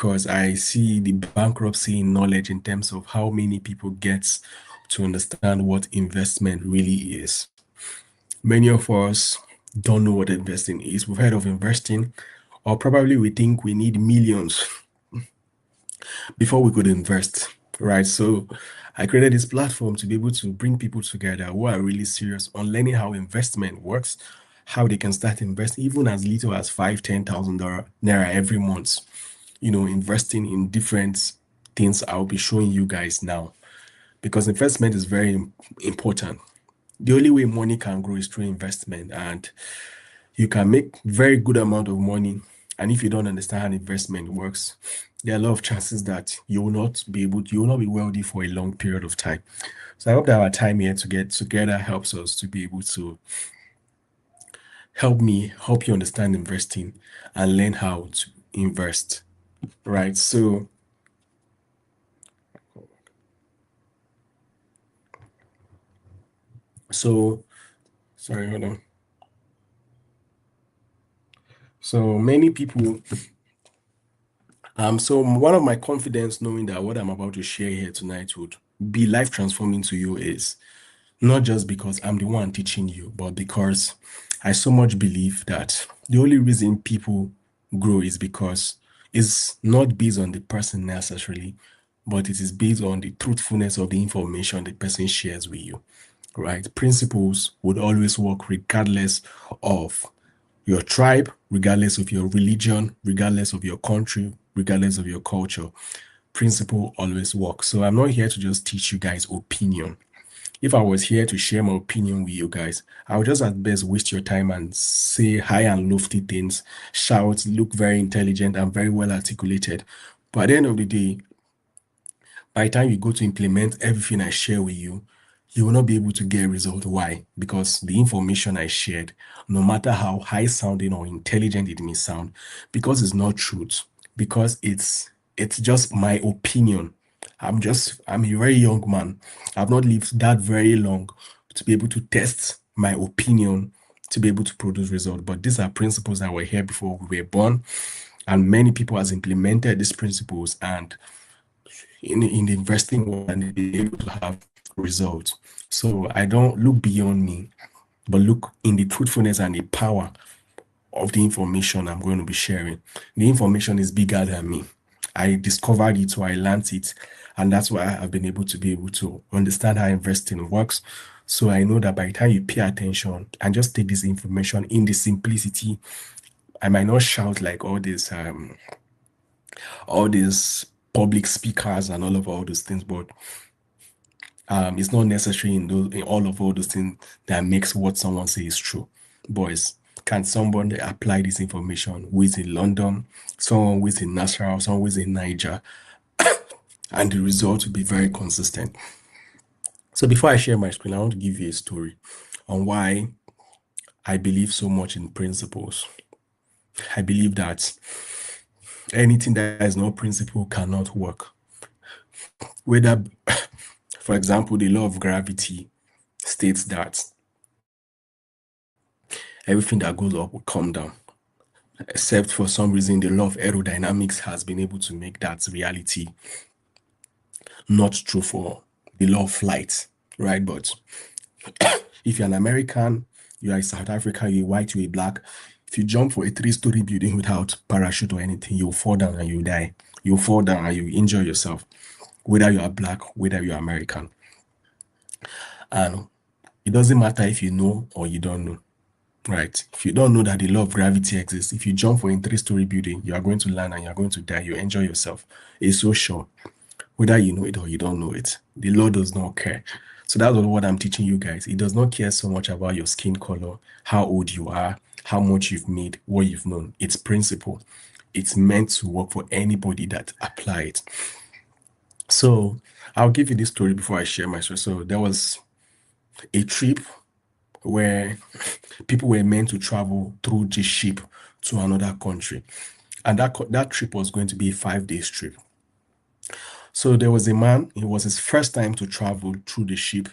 because I see the bankruptcy in knowledge in terms of how many people get to understand what investment really is. Many of us don't know what investing is. We've heard of investing, or probably we think we need millions before we could invest, right? So I created this platform to be able to bring people together who are really serious on learning how investment works, how they can start investing even as little as five, $10,000 naira every month. Investing in different things I'll be showing you guys now, because investment is very important. The only way money can grow is through investment, and you can make very good amount of money. And if you don't understand how investment works, there are a lot of chances that you will not be wealthy for a long period of time. So I hope that our time here to get together helps us to be able to help you understand investing and learn how to invest. Right. So sorry, hold on. So many people, so one of my confidence knowing that what I'm about to share here tonight would be life transforming to you is not just because I'm the one teaching you, but because I so much believe that the only reason people grow is because it's not based on the person necessarily, but it is based on the truthfulness of the information the person shares with you, right? Principles would always work regardless of your tribe, regardless of your religion, regardless of your country, regardless of your culture. Principle always works. So I'm not here to just teach you guys opinion. If I was here to share my opinion with you guys, I would just at best waste your time and say high and lofty things, shout, look very intelligent and very well articulated. But at the end of the day, by the time you go to implement everything I share with you, you will not be able to get a result. Why? Because the information I shared, no matter how high sounding or intelligent it may sound, because it's not truth, because it's just my opinion. I'm a very young man. I've not lived that very long to be able to test my opinion to be able to produce results. But these are principles that were here before we were born, and many people has implemented these principles and in the investing world and be able to have results. So I don't look beyond me, but look in the truthfulness and the power of the information I'm going to be sharing. The information is bigger than me. I discovered it, so I learned it, and that's why I've been able to understand how investing works. So I know that by the time you pay attention and just take this information in the simplicity, I might not shout like all these public speakers and all those things, but it's not necessary in all of all those things that makes what someone says is true. Boys, can someone apply this information who is in London, someone who is in Nasarawa, someone who is in Niger, and the result will be very consistent. So before I share my screen, I want to give you a story on why I believe so much in principles. I believe that anything that is not principle cannot work. Whether, for example, the law of gravity states that everything that goes up will come down, except for some reason the law of aerodynamics has been able to make that reality not true for the law of flight, right? But if you're an American, you are a South African, you're white, you're black, if you jump for a 3-story building without parachute or anything, you'll fall down and you die. You'll fall down and you injure yourself, whether you are black, whether you're American. And it doesn't matter if you know or you don't know, right? If you don't know that the law of gravity exists, if you jump for a 3-story building, you are going to land and you're going to die. You injure yourself. It's so sure, whether you know it or you don't know it. The law does not care. So that's what I'm teaching you guys. It does not care so much about your skin color, how old you are, how much you've made, what you've known. It's principle. It's meant to work for anybody that apply it. So I'll give you this story before I share my story. So there was a trip where people were meant to travel through this ship to another country. And that trip was going to be a 5 day trip. So there was a man, it was his first time to travel through the ship,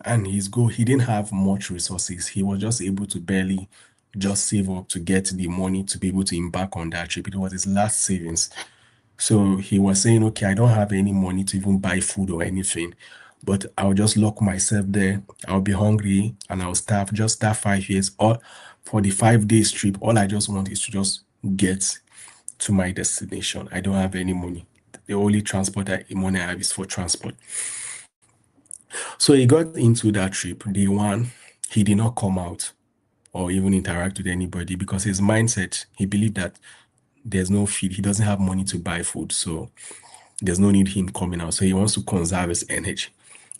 and he didn't have much resources. He was just able to barely just save up to get the money to be able to embark on that trip. It was his last savings. So he was saying, okay, I don't have any money to even buy food or anything, but I'll just lock myself there. I'll be hungry and I'll starve just that 5 years. Or for the 5 days trip, all I just want is to just get to my destination. I don't have any money. The only money I have is for transport. So he got into that trip. Day one, he did not come out or even interact with anybody because his mindset, he believed that there's no feed. He doesn't have money to buy food. So there's no need him coming out. So he wants to conserve his energy.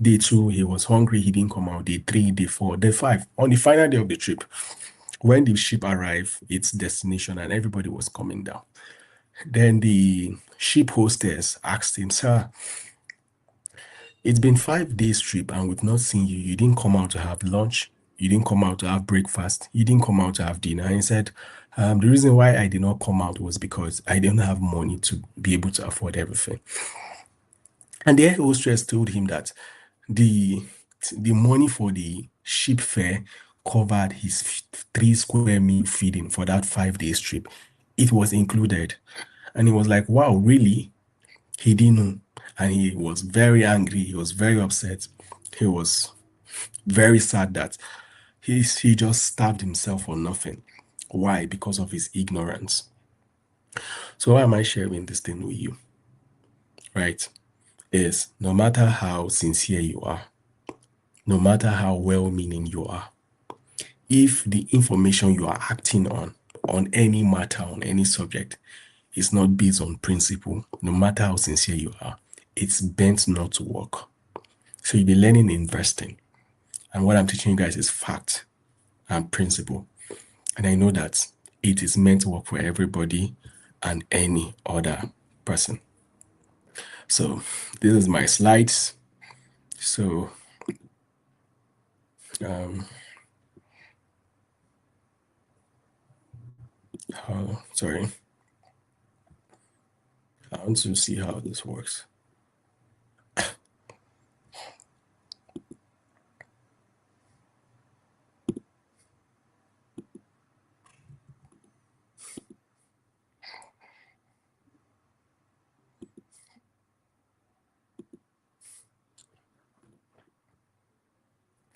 Day two, he was hungry. He didn't come out. Day three, day four, day five. On the final day of the trip, when the ship arrived, its destination, and everybody was coming down. Then the ship hostess asked him, "Sir, it's been 5 days trip and we've not seen you. You didn't come out to have lunch. You didn't come out to have breakfast. You didn't come out to have dinner." And he said, the reason why I did not come out was because I didn't have money to be able to afford everything. And the air hostess told him that the money for the ship fare covered his 3 square meal feeding for that 5 days trip. It was included. And he was like, wow, really? He didn't know. And he was very angry. He was very upset. He was very sad that he just starved himself for nothing. Why? Because of his ignorance. So why am I sharing this thing with you? Right? Is no matter how sincere you are, no matter how well-meaning you are, if the information you are acting on any matter, on any subject, is not based on principle, no matter how sincere you are, it's bent not to work. So you'll be learning investing. And what I'm teaching you guys is fact and principle. And I know that it is meant to work for everybody and any other person. So this is my slides. So sorry. I want to see how this works.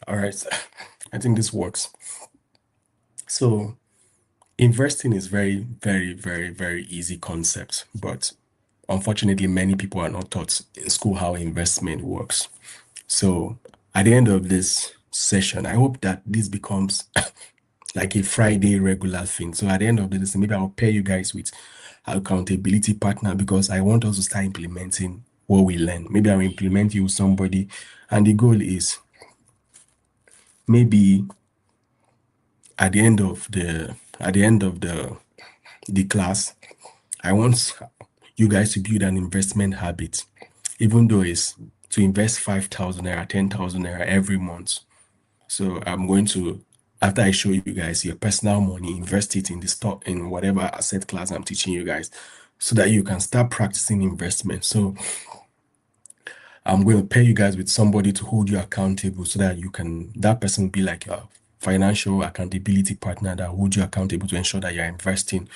All right, I think this works. So investing is very, very, very, very easy concept, but unfortunately, many people are not taught in school how investment works. So at the end of this session, I hope that this becomes like a Friday regular thing. So at the end of this, maybe I'll pair you guys with accountability partner because I want us to start implementing what we learn. Maybe I'll implement you with somebody, and the goal is maybe at the end of the class, I want you guys to build an investment habit, even though it's to invest 5,000 naira, 10,000 naira every month. So I'm going to, after I show you guys your personal money, invest it in the stock, in whatever asset class I'm teaching you guys, so that you can start practicing investment. So I'm going to pair you guys with somebody to hold you accountable so that that person will be like a financial accountability partner that hold you accountable to ensure that you're investing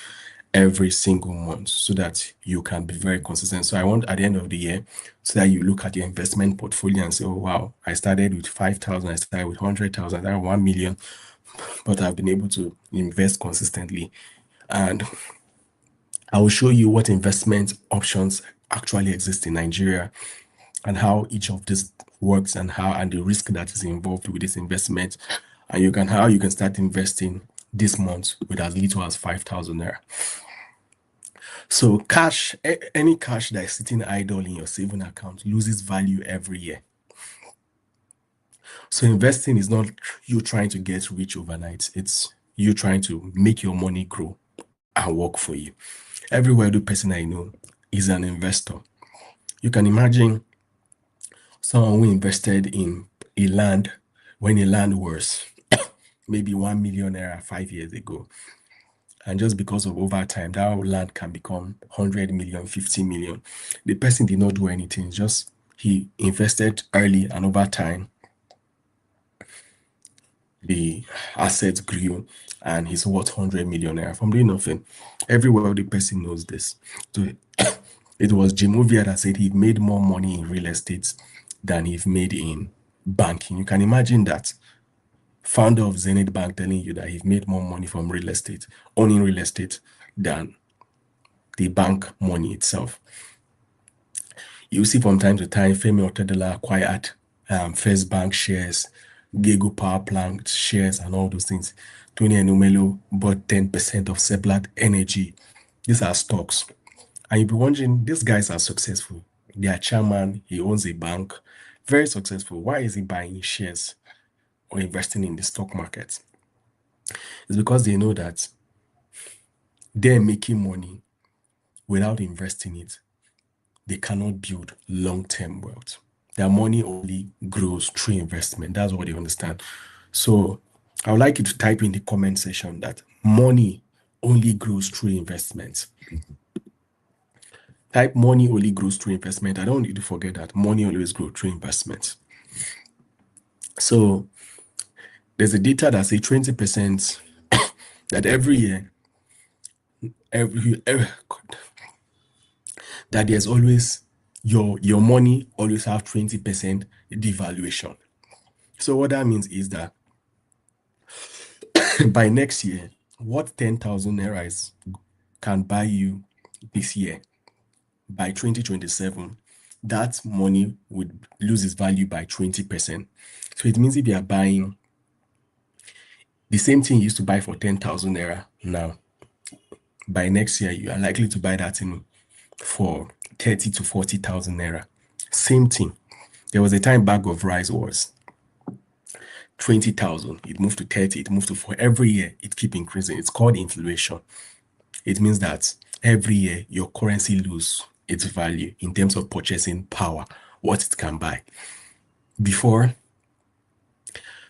every single month so that you can be very consistent. So I want at the end of the year so that you look at your investment portfolio and say, oh, wow, I started with 5,000, I started with 100,000, I 1 million, but I've been able to invest consistently. And I will show you what investment options actually exist in Nigeria and how each of this works and the risk that is involved with this investment. And how you can start investing this month with as little as 5,000 naira. So cash, any cash that is sitting idle in your saving account loses value every year. So investing is not you trying to get rich overnight. It's you trying to make your money grow and work for you. Every wealthy person I know is an investor. You can imagine someone who invested in a land when a land was maybe 1 million naira 5 years ago. And just because of overtime, that land can become 100 million, 50 million. The person did not do anything, just he invested early, and over time, the assets grew and he's worth 100 million naira from doing nothing. Every wealthy person knows this. So It was Jim Ovia that said he made more money in real estate than he's made in banking. You can imagine that. Founder of Zenith Bank telling you that he's made more money from real estate, owning real estate, than the bank money itself. You see from time to time, Femi Otedola acquired First Bank shares, Gego Power Plant shares, and all those things. Tony Enumelo bought 10% of Seplat Energy. These are stocks. And you'll be wondering, these guys are successful. They are chairman, he owns a bank, very successful. Why is he buying shares or investing in the stock market? It's because they know that they're making money without investing it. They cannot build long-term wealth. Their money only grows through investment. That's what they understand. So I would like you to type in the comment section that money only grows through investment. Type money only grows through investment. I don't want you to forget that money always grows through investment. So there's a data that says 20% that every year, that there's always your money always have 20% devaluation. So what that means is that by next year, what 10,000 naira can buy you this year, by 2027, that money would lose its value by 20%. So it means if you are buying the same thing you used to buy for 10,000 naira now, by next year, you are likely to buy that thing for 30 to 40,000 naira. Same thing. There was a time bag of rice was 20,000. It moved to 30. It moved to 4. Every year, it keeps increasing. It's called inflation. It means that every year, your currency loses its value in terms of purchasing power, what it can buy. Before,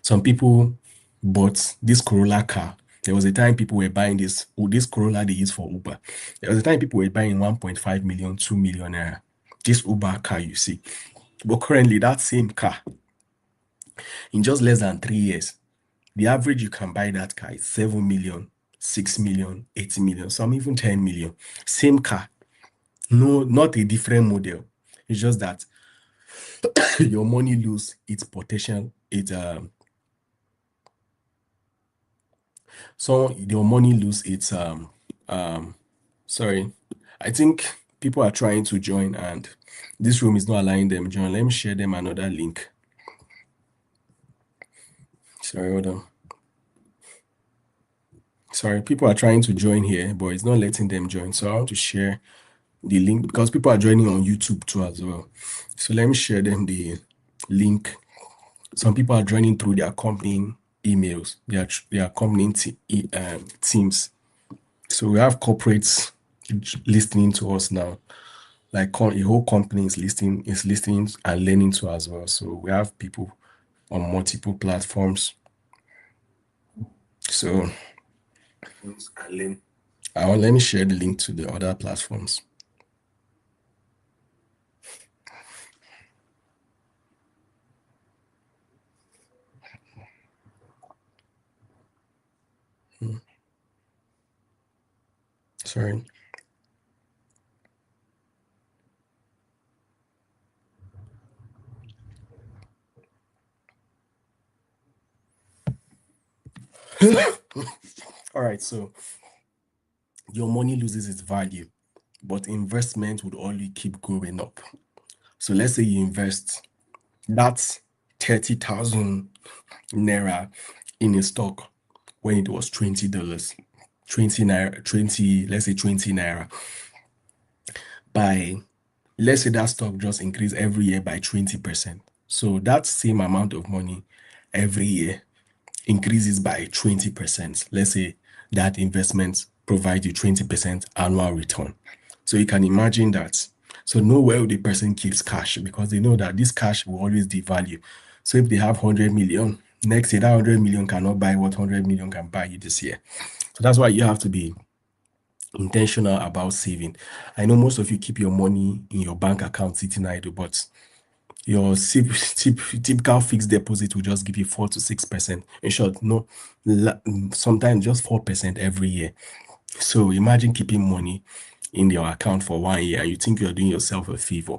some people bought this Corolla car. There was a time people were buying this Corolla they use for Uber. There was a time people were buying 1.5 million, 2 million naira. This Uber car you see. But currently, that same car, in just less than 3 years, the average you can buy that car is 7 million, 6 million, 8 million, some even 10 million. Same car. No, not a different model. It's just that your money lose its potential. So your money lose its sorry. I think people are trying to join and this room is not allowing them join. Let me share them another link. Sorry, hold on. Sorry, people are trying to join here, but it's not letting them join. So I want to share the link because people are joining on YouTube too as well. So let me share them the link. Some people are joining through their company emails, their company teams. So we have corporates listening to us now. Like a whole company is listening and learning to as well. So we have people on multiple platforms. So let me share the link to the other platforms. Sorry. All right, so your money loses its value, but investment would only keep going up. So let's say you invest that's 30,000 naira in a stock when it was $20, 20 naira, 20, let's say 20 naira. Let's say that stock just increase every year by 20%. So that same amount of money every year increases by 20%. Let's say that investment provides you 20% annual return. So you can imagine that. So no wealthy person keeps cash because they know that this cash will always devalue. So if they have 100 million, next year that 100 million cannot buy what 100 million can buy you this year. So that's why you have to be intentional about saving. I know most of you keep your money in your bank account sitting idle, but your typical fixed deposit will just give you 4 to 6%. In short, no, sometimes just 4% every year. So imagine keeping money in your account for 1 year and you think you're doing yourself a favor.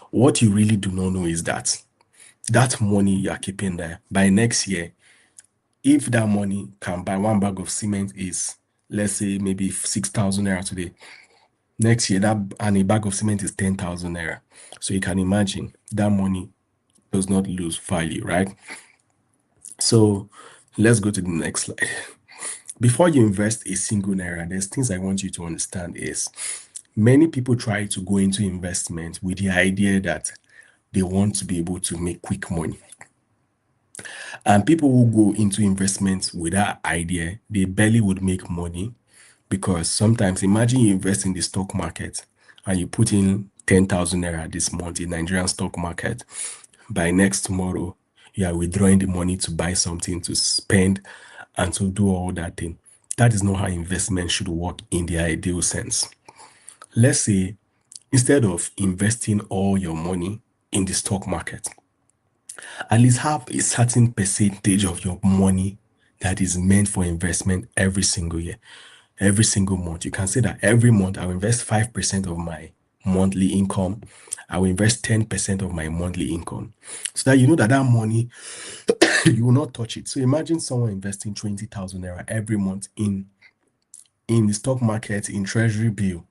What you really do not know is that that money you're keeping there, by next year, if that money can buy one bag of cement is, let's say, maybe 6,000 naira today, next year, that and a bag of cement is 10,000 naira. So you can imagine that money does not lose value, right? So let's go to the next slide. Before you invest a single naira, there's things I want you to understand is many people try to go into investment with the idea that they want to be able to make quick money. And people who go into investment with that idea, they barely would make money because sometimes imagine you invest in the stock market and you put in 10,000 naira this month in Nigerian stock market. By next tomorrow, you are withdrawing the money to buy something to spend and to do all that thing. That is not how investment should work in the ideal sense. Let's say instead of investing all your money in the stock market, at least have a certain percentage of your money that is meant for investment every single year, every single month. You can say that every month I will invest 5% of my monthly income. I will invest 10% of my monthly income so that you know that that money, you will not touch it. So imagine someone investing 20,000 naira every month in the stock market, in treasury bill,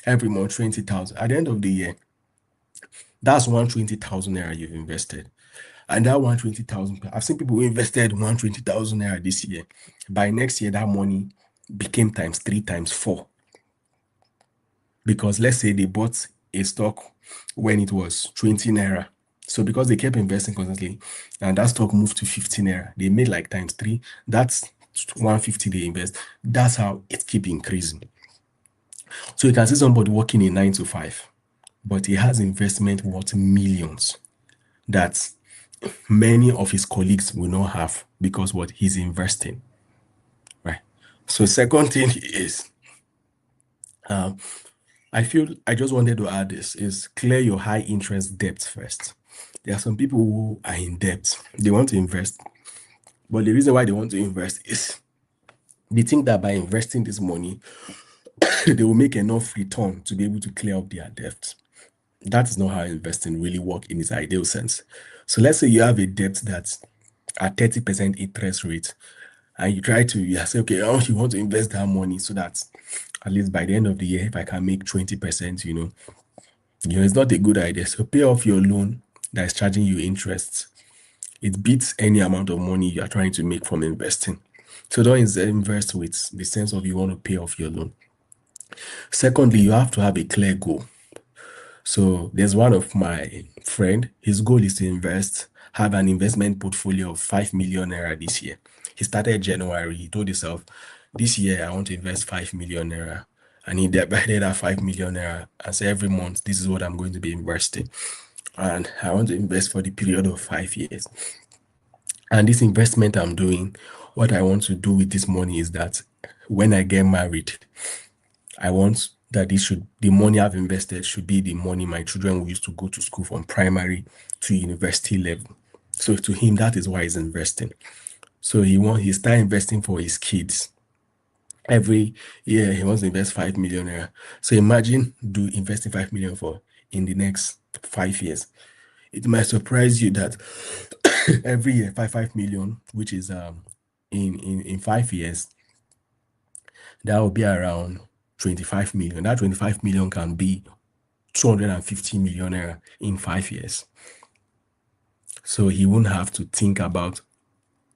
every month, 20,000. At the end of the year, that's 120,000 naira you've invested. And that 120,000, I've seen people who invested 120,000 naira this year. By next year, that money became times 3, times 4. Because let's say they bought a stock when it was 20 naira. So because they kept investing constantly, and that stock moved to 15 naira, they made like times 3. That's 150 they invest. That's how it keep increasing. So you can see somebody working a 9 to 5, but he has investment worth millions that many of his colleagues will not have because what he's investing, right? So second thing is, I feel I just wanted to add this is clear your high interest debt first. There are some people who are in debt. They want to invest, but the reason why they want to invest is they think that by investing this money, they will make enough return to be able to clear up their debt. That is not how investing really works in its ideal sense. So let's say you have a debt that's at 30% interest rate, and you say, okay, you want to invest that money so that at least by the end of the year, if I can make 20%, it's not a good idea. So pay off your loan that is charging you interest. It beats any amount of money you are trying to make from investing. So don't invest with the sense of you want to pay off your loan. Secondly, you have to have a clear goal. So there's one of my friend, his goal is to have an investment portfolio of 5 million naira this year. He started January. He told himself, this year I want to invest 5 million naira. And he divided that 5 million naira and said, every month, this is what I'm going to be investing. And I want to invest for the period of 5 years. And this investment I'm doing, what I want to do with this money is that when I get married, I want that the money I've invested should be the money my children will use to go to school from primary to university level. So to him, that is why he's investing. So he start investing for his kids. Every year he wants to invest 5 million naira. So imagine investing 5 million in the next 5 years. It might surprise you that every year 5 million, which is in 5 years, that will be around 25 million. That 25 million can be 250 million naira in 5 years. So he won't have to think about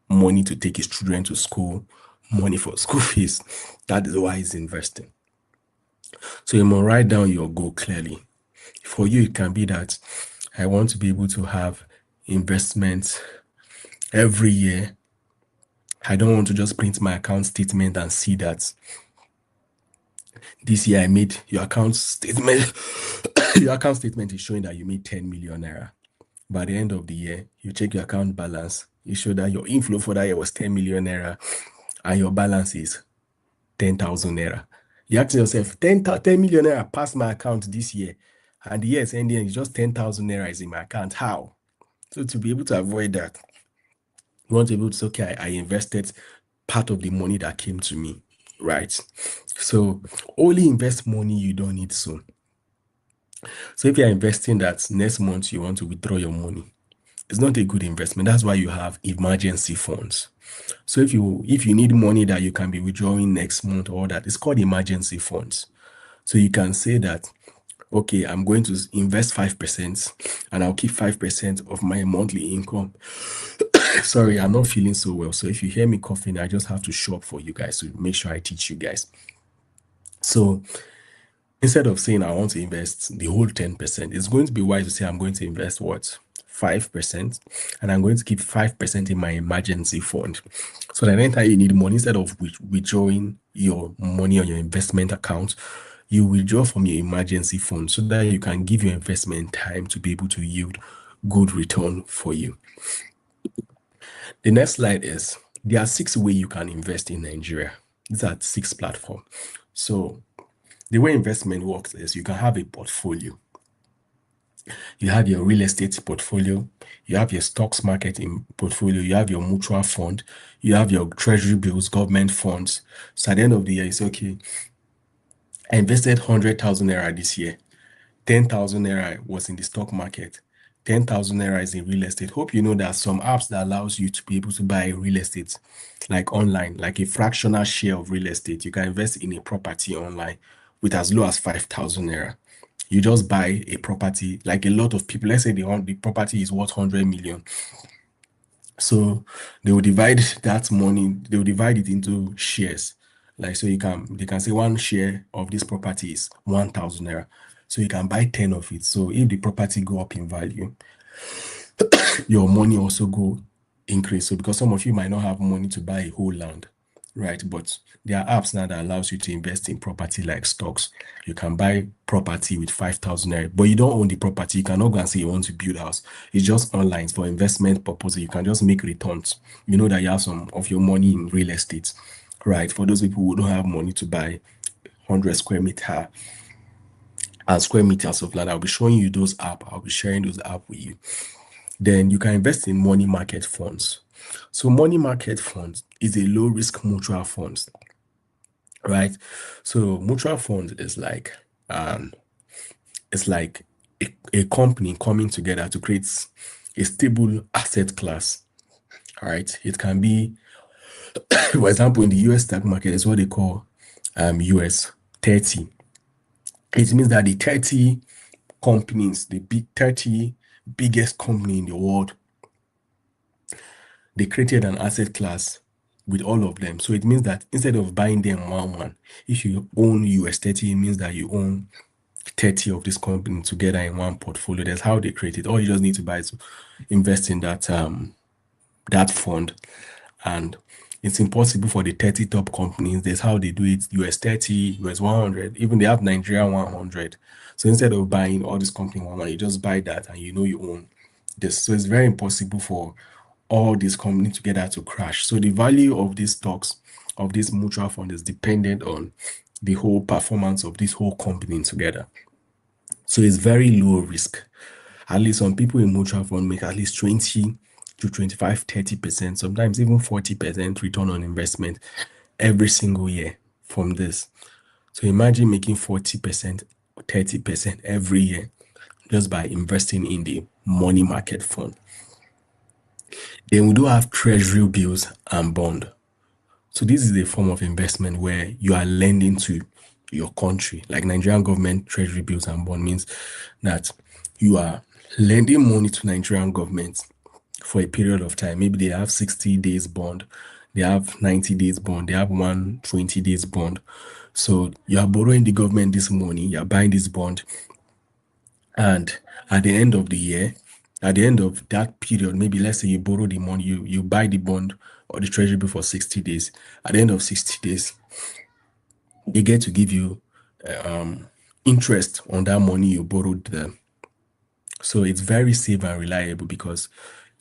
money to take his children to school, money for school fees. That is why he's investing. So you must write down your goal clearly. For you, it can be that I want to be able to have investments every year. I don't want to just print my account statement and see that this year I made your account statement. Your account statement is showing that you made 10 million naira. By the end of the year, you check your account balance. You show that your inflow for that year was 10 million naira and your balance is 10,000 naira. You ask yourself, 10 million naira passed my account this year, and the year is ending, it's just 10,000 naira is in my account. How? So to be able to avoid that, you want to be able to say, okay, I invested part of the money that came to me. right? So only invest money you don't need soon. So if you're investing that next month you want to withdraw your money, it's not a good investment. That's why you have emergency funds. So if you need money that you can be withdrawing next month or that, it's called emergency funds. So you can say that, okay, I'm going to invest 5% and I'll keep 5% of my monthly income. Sorry, I'm not feeling so well. So if you hear me coughing, I just have to show up for you guys to make sure I teach you guys. So instead of saying I want to invest the whole 10%, it's going to be wise to say I'm going to invest what? 5%, and I'm going to keep 5% in my emergency fund. So that anytime you need money, instead of withdrawing your money on your investment account, you withdraw from your emergency fund so that you can give your investment time to be able to yield good return for you. The next slide is there are 6 ways you can invest in Nigeria. These are 6 platforms. So the way investment works is you can have a portfolio. You have your real estate portfolio, you have your stocks market in portfolio, you have your mutual fund, you have your treasury bills, government funds. So at the end of the year, it's okay. I invested 100,000 naira this year. 10,000 naira was in the stock market. 10,000 naira is in real estate. Hope you know that some apps that allows you to be able to buy real estate, like online, like a fractional share of real estate. You can invest in a property online with as low as 5,000 naira. You just buy a property, like a lot of people. Let's say the property is worth 100 million. So they will divide that money, they will divide it into shares. Like, so they can say one share of this property is 1,000 naira. So you can buy 10 of it. So if the property go up in value, your money also go increase. So because some of you might not have money to buy a whole land, right? But there are apps now that allows you to invest in property like stocks. You can buy property with 5,000 naira, but you don't own the property. You cannot go and say you want to build a house. It's just online for investment purposes. You can just make returns. You know that you have some of your money in real estate, right? For those people who don't have money to buy 100 square meter and square meters of land, I'll be showing you those apps. I'll be sharing those apps with you. Then you can invest in money market funds. So money market funds is a low risk mutual funds, right? So mutual funds is like it's like a company coming together to create a stable asset class. All right. It can be, for example, in the US stock market, it's what they call US 30. It means that the 30 companies, the big 30 biggest company in the world, they created an asset class with all of them. So it means that instead of buying them one, if you own US 30, it means that you own 30 of this company together in one portfolio. That's how they create it. All you just need to buy is to invest in that that fund. And it's impossible for the 30 top companies. That's how they do it. US 30, US 100, even they have Nigeria 100. So instead of buying all this company one, you just buy that and you know you own this. So it's very impossible for all these companies together to crash. So the value of these stocks, of this mutual fund, is dependent on the whole performance of this whole company together. So it's very low risk. At least some people in mutual fund make at least 20 to 25, 30%, sometimes even 40% return on investment every single year from this. So imagine making 40%, 30% every year just by investing in the money market fund. Then we do have treasury bills and bond. So this is a form of investment where you are lending to your country. Like Nigerian government treasury bills and bond means that you are lending money to Nigerian government for a period of time. Maybe they have 60 days bond, they have 90 days bond, they have 120 days bond. So you are borrowing the government this money, you are buying this bond, and at the end of the year, at the end of that period, maybe let's say you borrow the money, you buy the bond or the treasury bill for 60 days. At the end of 60 days, they get to give you interest on that money you borrowed them. So it's very safe and reliable because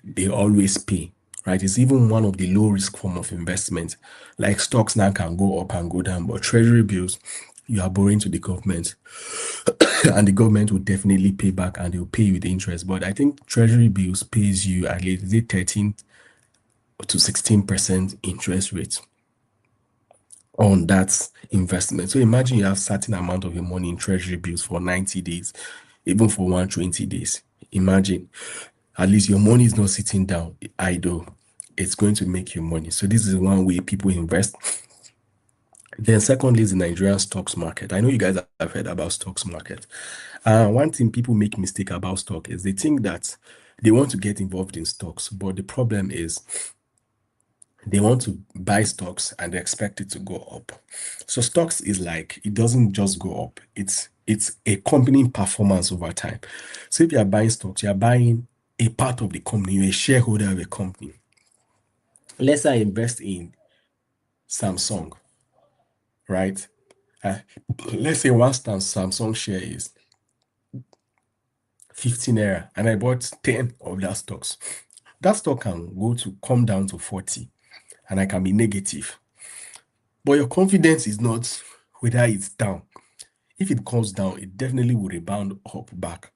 they always pay, right? It's even one of the low risk form of investment. Like stocks now can go up and go down, but treasury bills, you are borrowing to the government and the government will definitely pay back and they'll pay you the interest. But I think treasury bills pays you at least, is it 13 to 16% interest rate? on that investment. So imagine you have certain amount of your money in treasury bills for 90 days, even for 120 days. Imagine at least your money is not sitting down idle. It's going to make you money. So this is one way people invest. Then secondly is the Nigerian stocks market. I know you guys have heard about stocks market. One thing people make mistake about stock is they think that they want to get involved in stocks, but the problem is they want to buy stocks and they expect it to go up. So stocks is like, it doesn't just go up. It's a company performance over time. So if you are buying stocks, you are buying a part of the company, you're a shareholder of a company. Let's say I invest in Samsung, right? Let's say one Samsung share is 15 naira and I bought 10 of that stocks. That stock can come down to 40 and I can be negative. But your confidence is not whether it's down. If it comes down, it definitely will rebound up back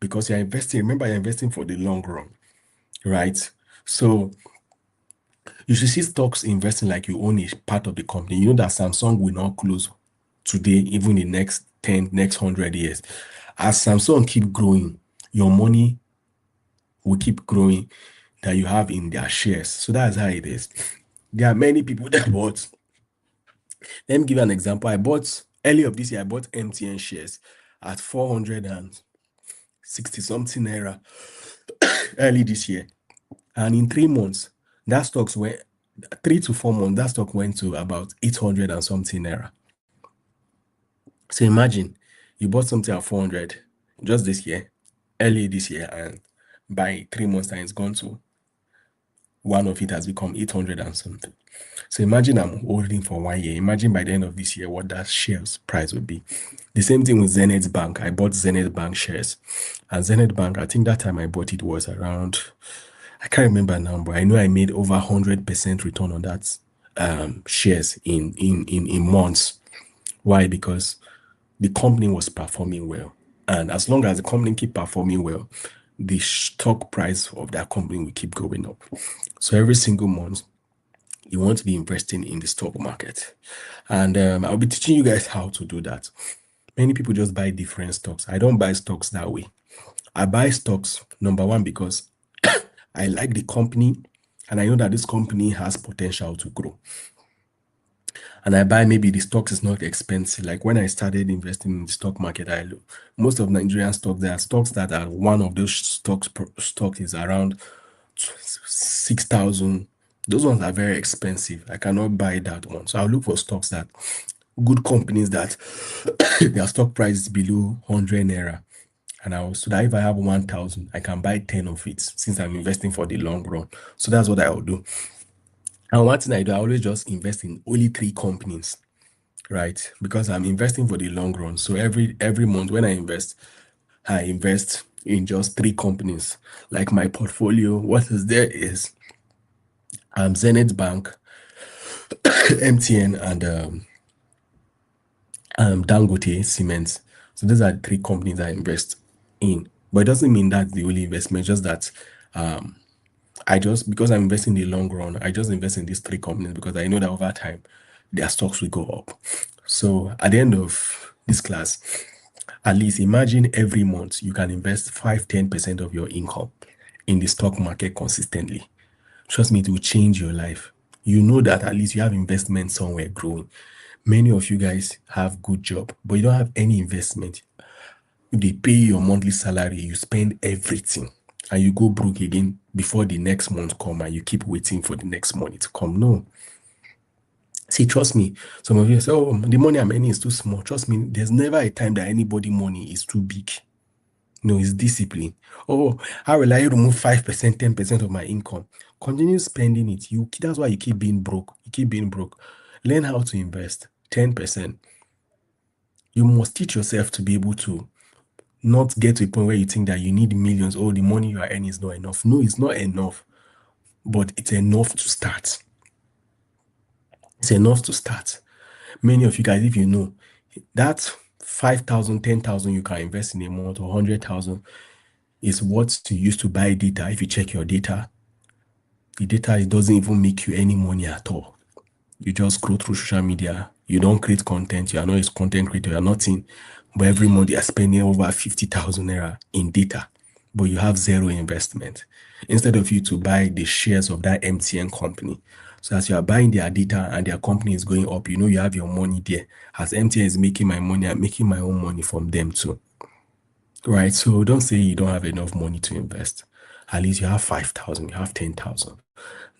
because you're investing. Remember, you're investing for the long run, right? So you should see stocks investing like you own a part of the company. You know that Samsung will not close today, even in the next 10, next 100 years. As Samsung keep growing, your money will keep growing that you have in their shares. So that's how it is. There are many people that bought. Let me give you an example. Early of this year, I bought MTN shares at 460 something naira early this year. And in 3 months, that stocks went 3 to 4 months, that stock went to about 800 and something naira. So imagine you bought something at 400 just this year, early this year, and by 3 months time, it's gone to one of it has become 800 and something. So imagine I'm holding for 1 year. Imagine by the end of this year what that shares price would be. The same thing with Zenith Bank. I bought Zenith Bank shares. And Zenith Bank, I think that time I bought it was around, I can't remember now, but I know I made over 100% return on that shares in months. Why? Because the company was performing well. And as long as the company keep performing well, the stock price of that company will keep going up. So every single month, you want to be investing in the stock market. And I'll be teaching you guys how to do that. Many people just buy different stocks. I don't buy stocks that way. I buy stocks, number one, because I like the company and I know that this company has potential to grow. And I buy maybe the stocks is not expensive. Like when I started investing in the stock market, most of Nigerian stocks, there are stocks that are one of those stock is around 6,000. Those ones are very expensive. I cannot buy that one. So I'll look for stocks that good companies that their stock price is below 100 naira. And so that if I have 1,000, I can buy 10 of it since I'm investing for the long run. So that's what I will do. And one thing I do, I always just invest in only 3 companies, right? Because I'm investing for the long run. So every month when I invest in just 3 companies. Like my portfolio, what is there is Zenith Bank, MTN, and Dangote Cement. So those are the 3 companies I invest in. But it doesn't mean that's the only investment, just that because I'm investing in the long run, I just invest in these 3 companies because I know that over time their stocks will go up. So at the end of this class, at least imagine every month you can invest 5-10% of your income in the stock market consistently. Trust me, it will change your life. You know that at least you have investment somewhere growing. Many of you guys have good job, but you don't have any investment. They pay your monthly salary, you spend everything, and you go broke again before the next month come, and you keep waiting for the next money to come. No. See, trust me, some of you say, oh, the money I'm earning is too small. Trust me, there's never a time that anybody money is too big. No, it's discipline. Oh, how will I remove 5%, 10% of my income? Continue spending it. That's why you keep being broke. You keep being broke. Learn how to invest. 10%. You must teach yourself to be able to not get to a point where you think that you need millions. Oh, the money you are earning is not enough. No, it's not enough. But it's enough to start. It's enough to start. Many of you guys, if you know, that 5,000, 10,000 you can invest in a month or 100,000 is what you use to buy data. If you check your data, the data, it doesn't even make you any money at all. You just scroll through social media. You don't create content. You are not a content creator. You are nothing. But every month you are spending over 50,000 naira in data, but you have zero investment. Instead of you to buy the shares of that MTN company. So as you are buying their data and their company is going up, you know you have your money there. As MTN is making my money, I'm making my own money from them too. Right? So don't say you don't have enough money to invest. At least you have 5,000, you have 10,000.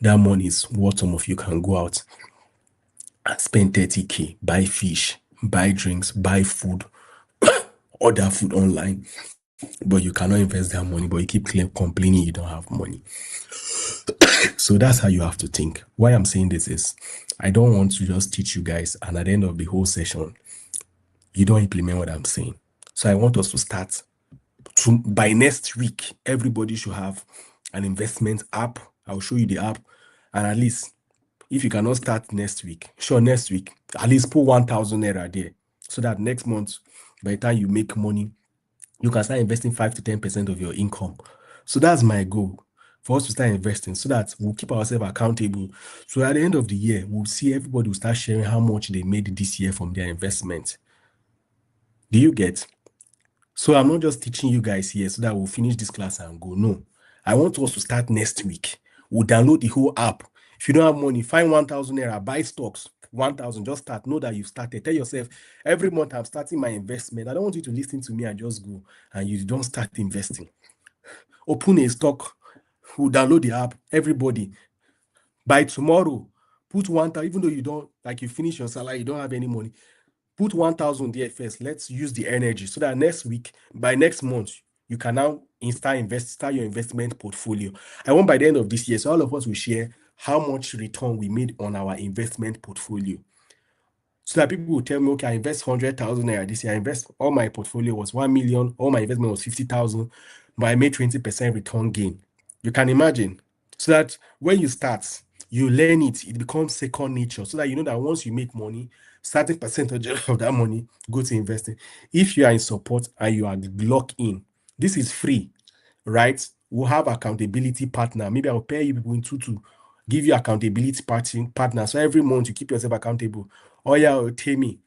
That money is what some of you can go out and spend 30K, buy fish, buy drinks, buy food, order food online, but you cannot invest that money, but you keep complaining you don't have money. So that's how you have to think. Why I'm saying this is I don't want to just teach you guys, and at the end of the whole session, you don't implement what I'm saying. So I want us to start by next week. Everybody should have an investment app. I'll show you the app, and at least if you cannot start next week, next week, at least put 1,000 naira there so that next month, by the time you make money, you can start investing 5 to 10% of your income. So that's my goal, for us to start investing so that we'll keep ourselves accountable. So at the end of the year, we'll see everybody will start sharing how much they made this year from their investment. Do you get? So I'm not just teaching you guys here so that we'll finish this class and go. No, I want us to start next week. We'll download the whole app. If you don't have money, find 1,000 naira, buy stocks. 1,000, just start. Know that you've started. Tell yourself, every month I'm starting my investment. I don't want you to listen to me and just go and you don't start investing. Open a stock. We'll download the app. Everybody, by tomorrow, put 1,000, even though you don't, like you finish your salary, you don't have any money. Put 1,000 there first. Let's use the energy so that next week, by next month, you can now start your investment portfolio. I want by the end of this year, so all of us will share how much return we made on our investment portfolio. So that people will tell me, okay, I invest 100,000 naira this year. I invest, all my portfolio was 1 million, all my investment was 50,000, but I made 20% return gain. You can imagine. So that when you start, you learn it, it becomes second nature. So that you know that once you make money, certain percentage of that money go to investing. If you are in support and you are locked in, this is free, right? We'll have accountability partner. Maybe I'll pair you people into to give you accountability partner. So every month you keep yourself accountable. Oh yeah, Temi.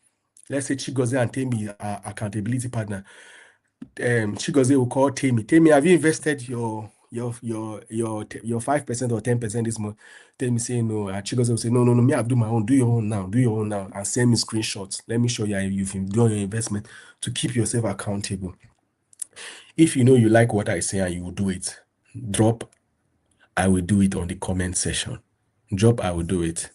Let's say Chigozie and Temi are accountability partner. Chigozie will call Temi. Temi, have you invested your 5% or 10% this month? Temi say no. Chigozie will say no. Me, I'll do my own. Do your own now, and send me screenshots. Let me show you how you've done your investment to keep yourself accountable. If you know you like what I say and you will do it, drop I will do it on the comment section. Drop I will do it.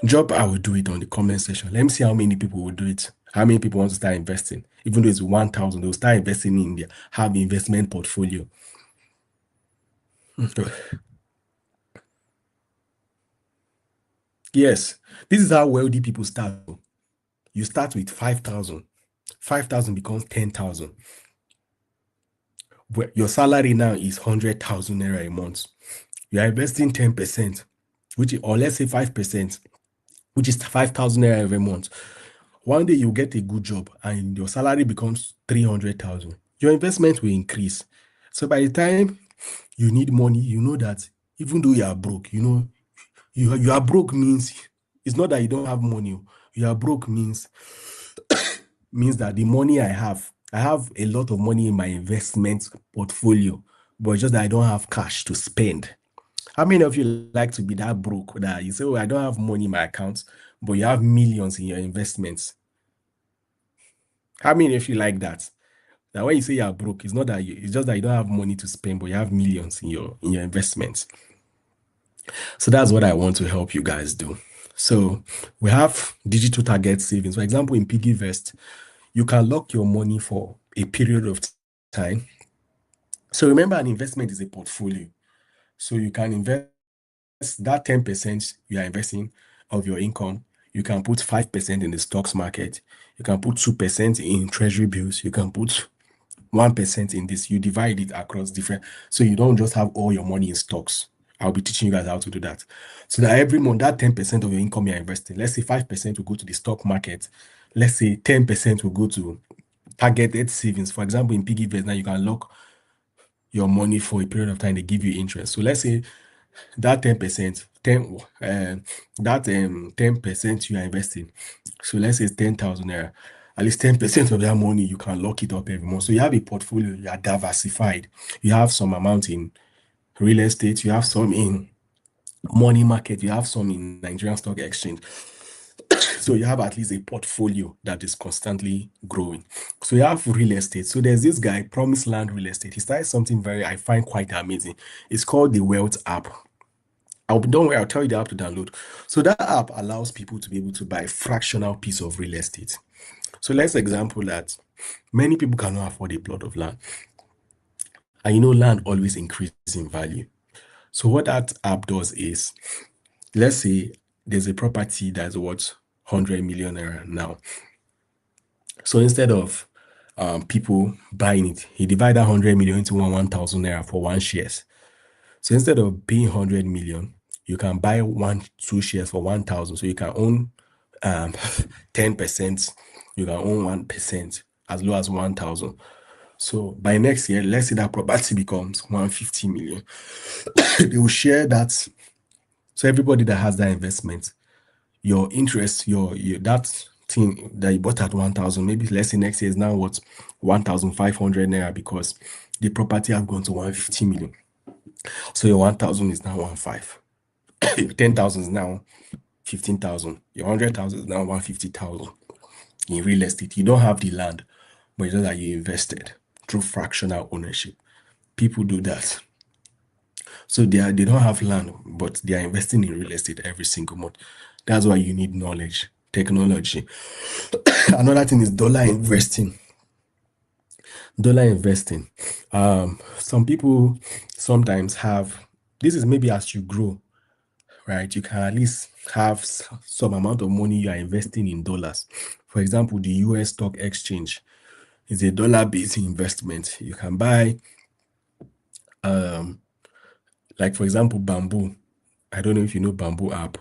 Drop I will do it on the comment section. Let me see how many people will do it. How many people want to start investing? Even though it's 1,000, they'll start investing in their have investment portfolio. Yes, this is how wealthy people start. You start with 5,000. 5,000 becomes 10,000. Your salary now is 100,000 naira a month. You are investing 10%, or let's say 5%, which is 5,000 naira every month. One day you get a good job and your salary becomes 300,000. Your investment will increase. So by the time you need money, you know that even though you are broke, you know, you are broke means it's not that you don't have money. You are broke means that the money I have a lot of money in my investment portfolio, but it's just that I don't have cash to spend. How many of you like to be that broke that you say, oh, I don't have money in my account, but you have millions in your investments? How many of you like that? Now, when you say you're broke, it's not that it's just that you don't have money to spend, but you have millions in your investments. So that's what I want to help you guys do. So we have digital target savings. For example, in PiggyVest, you can lock your money for a period of time. So remember, an investment is a portfolio. So you can invest that 10% you are investing of your income. You can put 5% in the stocks market. You can put 2% in treasury bills. You can put 1% in this. You divide it across different. So you don't just have all your money in stocks. I'll be teaching you guys how to do that. So that every month, that 10% of your income you're investing, let's say 5% will go to the stock market. Let's say 10% will go to targeted savings. For example, in PiggyVest, now you can lock your money for a period of time, they give you interest. So let's say that 10%, 10 that 10% you are investing. So let's say it's 10,000 naira. At least 10% of that money you can lock it up every month. So you have a portfolio, you are diversified. You have some amount in real estate, you have some in money market, you have some in Nigerian stock exchange. So you have at least a portfolio that is constantly growing. So you have real estate. So there's this guy, Promise Land Real Estate. He started something very I find quite amazing. It's called the Wealth app. Don't worry, I'll tell you the app to download. So that app allows people to be able to buy a fractional piece of real estate. So let's example that many people cannot afford a plot of land. And land always increases in value. So what that app does is, let's say there's a property that's worth 100 million naira now. So instead of people buying it, he divided 100 million into 1,000 naira for one shares. So instead of paying 100 million, you can buy 2 shares for 1,000. So you can own 10%, you can own 1% as low as 1,000. So by next year, let's say that property becomes 150 million. They will share that. So everybody that has that investment, your interest, your that thing that you bought at 1,000, maybe let's say next year is now what 1,500 naira because the property have gone to 150 million. So your 1,000 is now 1,500. 10,000 is now 15,000. Your 100,000 is now 150,000 in real estate. You don't have the land, but it's just that you invested through fractional ownership. People do that. So they don't have land, but they are investing in real estate every single month. That's why you need knowledge, technology. Another thing is dollar investing. Dollar investing. Some people sometimes have this is maybe as you grow, right? You can at least have some amount of money you are investing in dollars. For example, the US stock exchange is a dollar-based investment. You can buy, like for example, Bamboo. I don't know if you know Bamboo app,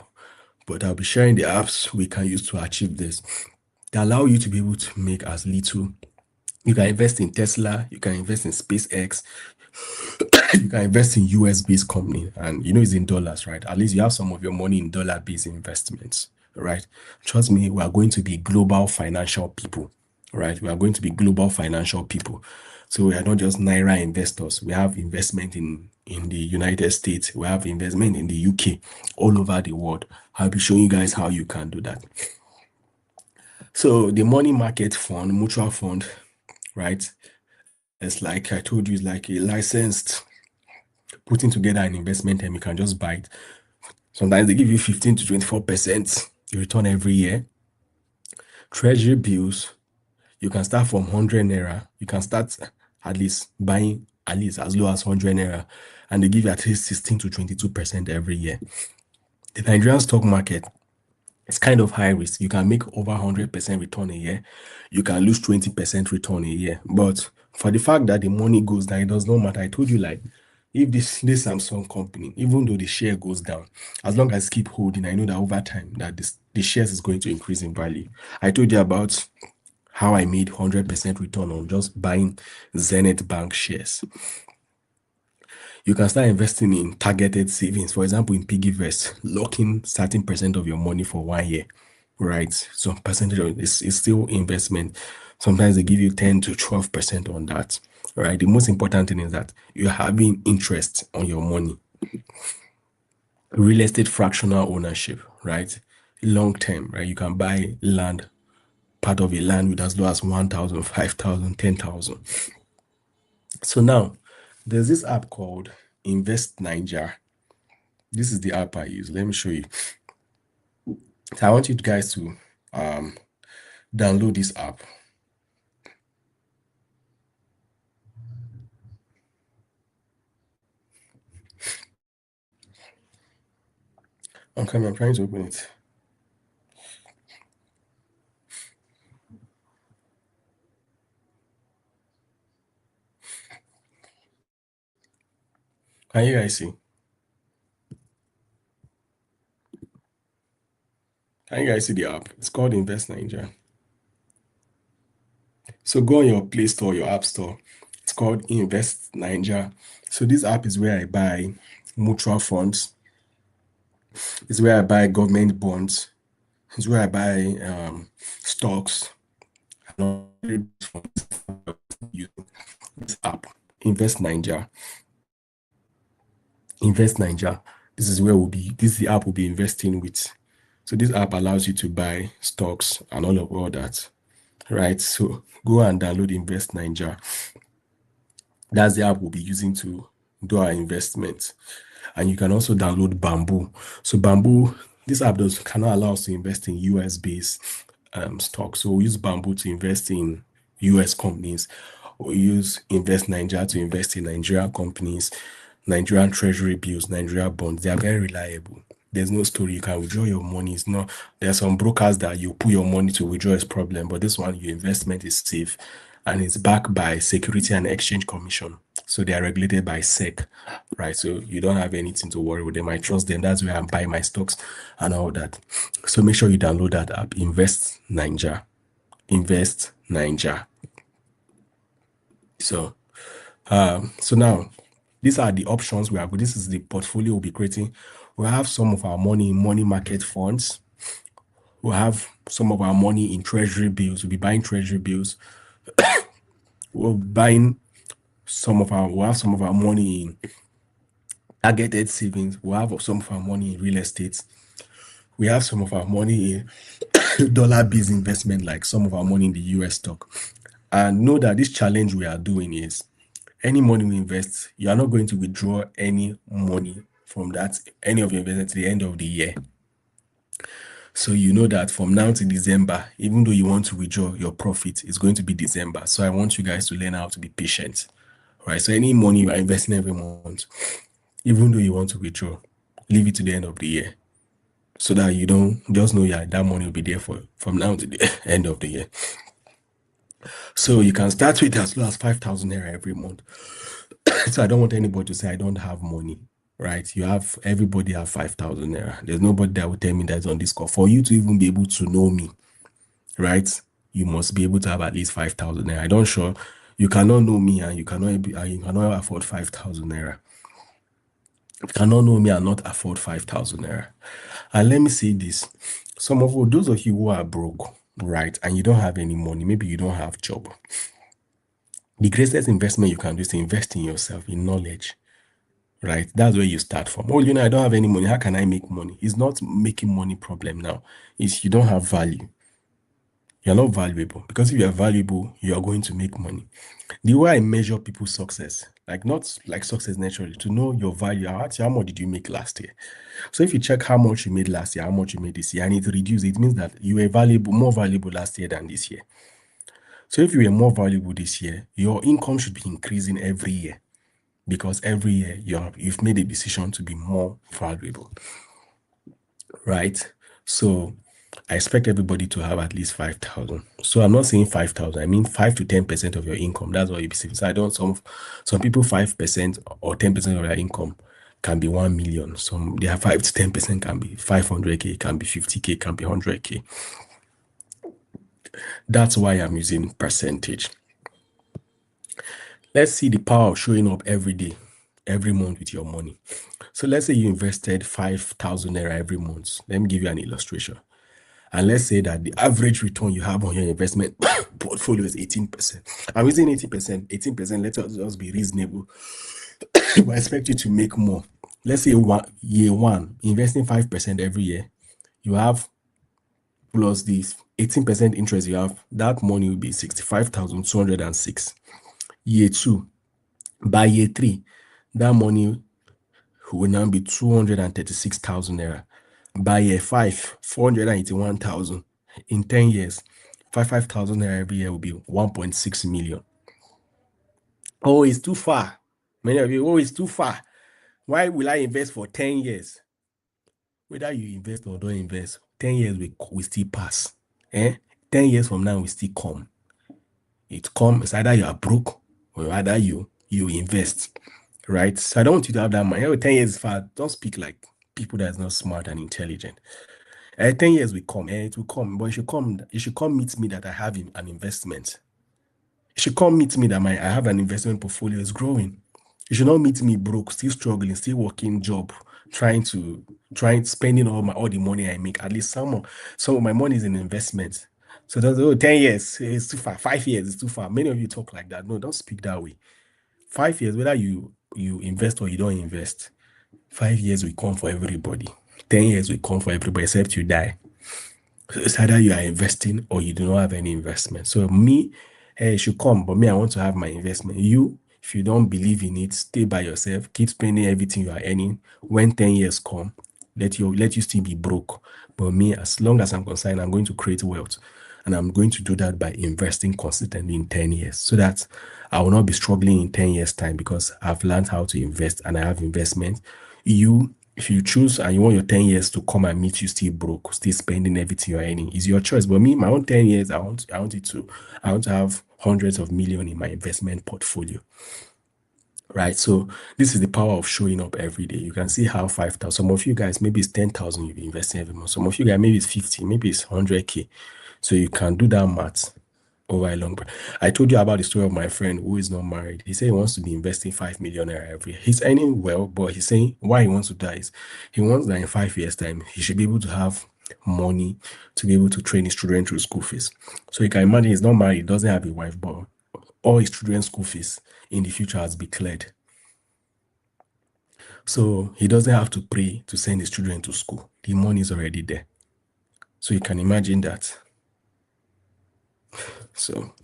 but I'll be sharing the apps we can use to achieve this. They allow you to be able to make as little. You can invest in Tesla, you can invest in SpaceX, you can invest in US-based company, and it's in dollars, right? At least you have some of your money in dollar-based investments, right? Trust me, we are going to be global financial people, right? We are going to be global financial people. So we are not just Naira investors. We have investment in the United States. We have investment in the UK, all over the world. I'll be showing you guys how you can do that. So the money market fund, mutual fund, right? It's like I told you, it's like a licensed putting together an investment and you can just buy it. Sometimes they give you 15 to 24% return every year. Treasury bills, you can start from 100 naira. You can start at least buying at least as low as 100 naira, and they give you at least 16 to 22% every year. The Nigerian stock market, it's kind of high risk. You can make over 100% return a year. You can lose 20% return a year. But for the fact that the money goes down, it does not matter. I told you, like, if this Samsung company, even though the share goes down, as long as I keep holding, I know that over time that the shares is going to increase in value. I told you about how I made 100% return on just buying Zenith Bank shares. You can start investing in targeted savings. For example, in PiggyVest, locking certain percent of your money for 1 year, right? So percentage of it's still investment. Sometimes they give you 10 to 12% on that, right? The most important thing is that you're having interest on your money. Real estate fractional ownership, right? Long term, right? You can buy land, part of a land with as low as 1,000, 5,000, 10,000. So now there's this app called Invest Niger. This is the app I use. Let me show you. So I want you guys to download this app. Okay, I'm trying to open it. Can you guys see? Can you guys see the app? It's called Invest Niger. So go on your Play Store, your App Store, It's called Invest Nigeria. So this app is where I buy mutual funds. It's where I buy government bonds. It's where I buy stocks. And this app, Invest Nigeria. Invest Nigeria. This is where this is the app we'll be investing with. So this app allows you to buy stocks and all that. Right. So go and download Invest Nigeria. That's the app we'll be using to do our investments. And you can also download Bamboo. So Bamboo, this app cannot allow us to invest in US-based stocks. So we use Bamboo to invest in US companies. We use Invest Nigeria to invest in Nigerian companies, Nigerian treasury bills, Nigerian bonds. They are very reliable. There's no story. You can withdraw your money. It's not. There are some brokers that you put your money to withdraw is problem, but this one, your investment is safe, and it's backed by Security and Exchange Commission. So they are regulated by SEC, right? So you don't have anything to worry with them. I trust them. That's where I buy my stocks and all that. So make sure you download that app, Invest Nigeria. Invest Nigeria. So now these are the options we have. This is the portfolio we'll be creating. We have some of our money in money market funds. We'll have some of our money in treasury bills. We'll be buying treasury bills. We'll have some of our money in targeted savings. We'll have some of our money in real estate. We have some of our money in dollar-based investment, like some of our money in the US stock. And know that this challenge we are doing is any money we invest, you are not going to withdraw any money from any of your investment to the end of the year. So you know that from now to December, even though you want to withdraw your profit, it's going to be December. So I want you guys to learn how to be patient, right? So any money you are investing every month, even though you want to withdraw, leave it to the end of the year, so that you don't just know that money will be there from now to the end of the year. So you can start with as low as 5,000 naira every month. So I don't want anybody to say I don't have money, right? Everybody have 5,000 naira. There's nobody that will tell me that's on this call. For you to even be able to know me, right? You must be able to have at least 5,000 naira. I don't sure you cannot know me and you cannot afford 5,000 naira. You cannot know me and not afford 5,000 naira. And let me say this: those of you who are broke, right, and you don't have any money, maybe you don't have job. The greatest investment you can do is to invest in yourself, in knowledge, right? That's where you start from. Oh, I don't have any money. How can I make money? It's not making money problem now. It's you don't have value. You're not valuable, because if you are valuable, you are going to make money. The way I measure people's success, not like success naturally, to know your value. How much did you make last year? So if you check how much you made last year, how much you made this year, and it reduces, it means that you were more valuable last year than this year. So if you were more valuable this year, your income should be increasing every year, because every year you've made a decision to be more valuable, right? So I expect everybody to have at least 5,000. So I'm not saying 5,000. I mean 5 to 10% of your income. That's what you be saying. So I don't. Some people 5% or 10% of their income can be 1 million. Some their 5 to 10% can be 500k, can be 50k, can be 100k. That's why I'm using percentage. Let's see the power of showing up every day, every month with your money. So let's say you invested 5,000 naira every month. Let me give you an illustration. And let's say that the average return you have on your investment portfolio is 18%. I'm using 80%. 18%, let us just be reasonable. I expect you to make more. Let's say year one, investing 5% every year, you have plus this 18% interest you have, that money will be 65,206. Year two, by year three, that money will now be 236,000 naira. By year 5, 481,000. In 10 years, 5,000 naira every year will be 1.6 million. Oh, it's too far. Many of you, it's too far. Why will I invest for 10 years? Whether you invest or don't invest, 10 years we still pass. 10 years from now, we still come. It's either you are broke or either you invest, right? So I don't want you to have that money. 10 years is far. Don't speak like people that is not smart and intelligent. 10 years will come, it will come, but you should come meet me that I have an investment. You should come meet me that I have an investment portfolio is growing. You should not meet me broke, still struggling, still working job, spending all the money I make. At least some of my money is in investment. So that's 10 years is too far, 5 years is too far. Many of you talk like that. No, don't speak that way. 5 years, whether you invest or you don't invest, 5 years will come for everybody. 10 years will come for everybody except you die. So it's either you are investing or you do not have any investment. So me, hey, it should come, but me, I want to have my investment. You, if you don't believe in it, stay by yourself, keep spending everything you are earning. When 10 years come, let you still be broke. But me, as long as I'm concerned, I'm going to create wealth. And I'm going to do that by investing consistently in 10 years so that I will not be struggling in 10 years' time because I've learned how to invest and I have investment. You, if you choose and you want your 10 years to come and meet you still broke, still spending everything you're earning, is your choice. But me, my own 10 years, I want to have hundreds of millions in my investment portfolio. Right. So this is the power of showing up every day. You can see how 5,000, some of you guys, maybe it's 10,000 you've invested every month. Some of you guys, maybe it's 50, maybe it's 100K. So you can do that math over a long period. I told you about the story of my friend who is not married. He said he wants to be investing 5 million naira every year. He's earning well, but he's saying why he wants to do is he wants that in 5 years' time, he should be able to have money to be able to train his children through school fees. So you can imagine he's not married, he doesn't have a wife, but all his children's school fees in the future has been cleared. So he doesn't have to pray to send his children to school. The money is already there. So you can imagine that. So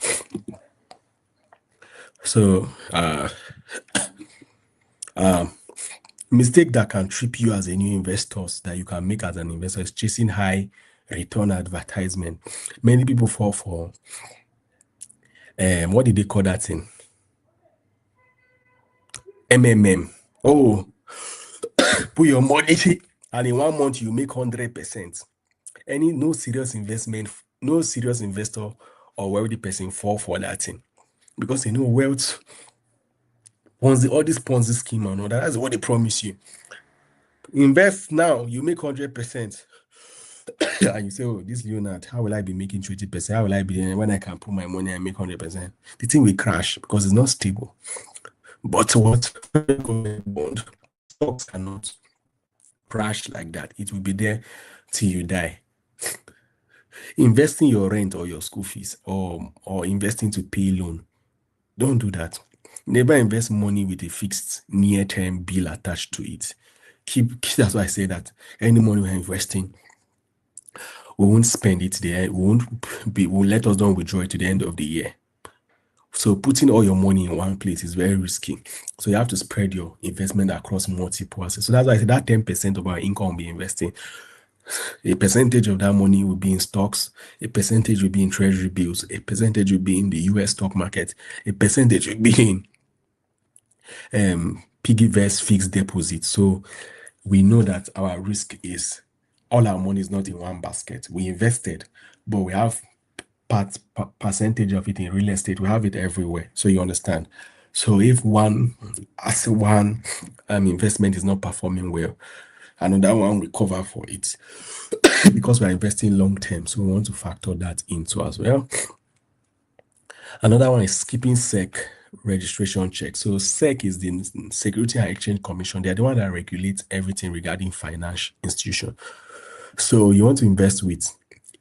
mistake that can trip you as a new investor that you can make as an investor is chasing high return advertisement. Many people fall for what did they call that thing? MMM. Oh, put your money and in 1 month you make 100%. No serious investor or wealthy person fall for that thing because they know wealth. All this Ponzi scheme and all that, that's what they promise you. Invest now, you make 100%. And you say, oh, this Leonard, how will I be making 20%? How will I be there when I can put my money and make 100%? The thing will crash because it's not stable. But what bond stocks cannot crash like that. It will be there till you die. Investing your rent or your school fees or investing to pay loan, don't do that. Never invest money with a fixed near-term bill attached to it. That's why I say that any money we're investing, we won't spend it there. We'll let us don't withdraw it to the end of the year. So putting all your money in one place is very risky. So you have to spread your investment across multiple assets. So that's why I said that 10% of our income will be investing. A percentage of that money will be in stocks, a percentage will be in treasury bills, a percentage will be in the US stock market, a percentage will be in piggyverse fixed deposit. So we know that our risk is all our money is not in one basket. We invested, but we have percentage of it in real estate. We have it everywhere. So you understand. So if one investment is not performing well, another one will cover for it because we're investing long term. So we want to factor that into as well. Another one is skipping SEC registration check. So SEC is the Security and Exchange Commission. They're the one that regulates everything regarding financial institution. So you want to invest with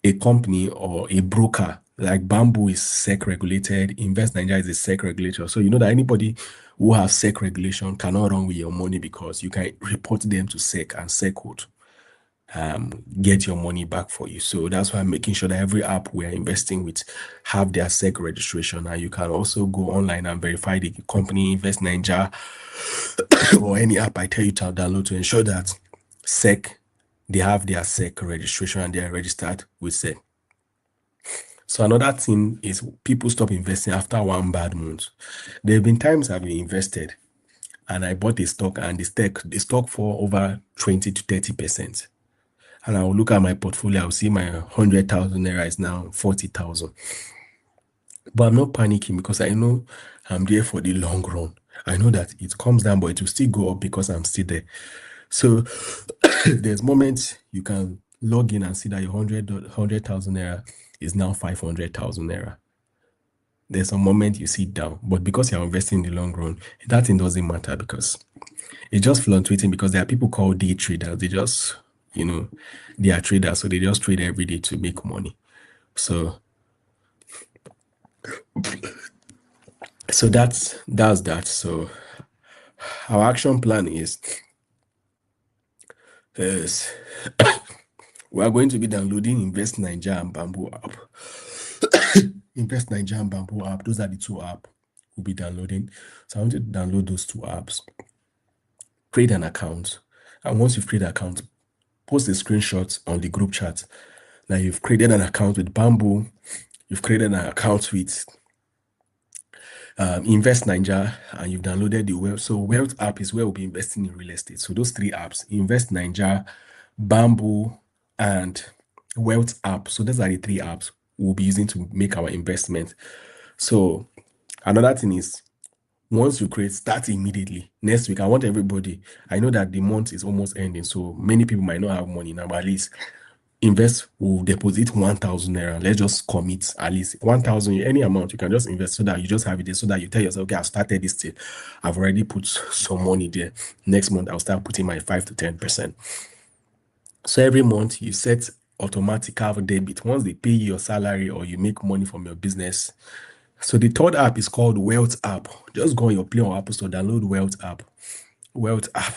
a company or a broker like Bamboo is SEC regulated, Invest Nigeria is a SEC regulator. So you know that anybody who has SEC regulation cannot run with your money because you can report them to SEC and SEC would get your money back for you. So that's why I'm making sure that every app we're investing with have their SEC registration, and you can also go online and verify the company Invest Nigeria or any app I tell you to download to ensure that they have their SEC registration and they are registered with SEC. So another thing is people stop investing after one bad month. There have been times I've been invested and I bought a stock and the stock for over 20 to 30%. And I will look at my portfolio, I'll see my 100,000 naira is now 40,000. But I'm not panicking because I know I'm there for the long run. I know that it comes down, but it will still go up because I'm still there. So there's moments you can log in and see that your 100,000 naira is now 500,000 naira. there's a moment you sit down, but because you're investing in the long run, that thing doesn't matter because it's just fluctuating because there are people called day traders. They just, they are traders, so they just trade every day to make money. So that's that. So our action plan is we are going to be downloading Invest Niger and Bamboo app. Invest Niger and Bamboo app. Those are the two apps we'll be downloading. So I want you to download those two apps, create an account, and once you've created an account, post a screenshot on the group chat. Now you've created an account with Bamboo, you've created an account with Invest Niger, and you've downloaded the Wealth. So Wealth app is where we'll be investing in real estate. So those three apps, Invest Niger, Bamboo, and Wealth app. So those are the three apps we'll be using to make our investment. So another thing is, once you create, start immediately. Next week, I want everybody, I know that the month is almost ending, so many people might not have money now, but at least invest, will deposit 1,000 naira. Let's just commit at least 1,000, any amount you can just invest so that you just have it there, so that you tell yourself, okay, I've started this thing. I've already put some money there. Next month, I'll start putting my 5 to 10%. So every month you set automatic debit. Once they pay you your salary or you make money from your business. So the third app is called Wealth app. Just go on your Play or Apple Store, download Wealth app. Wealth app.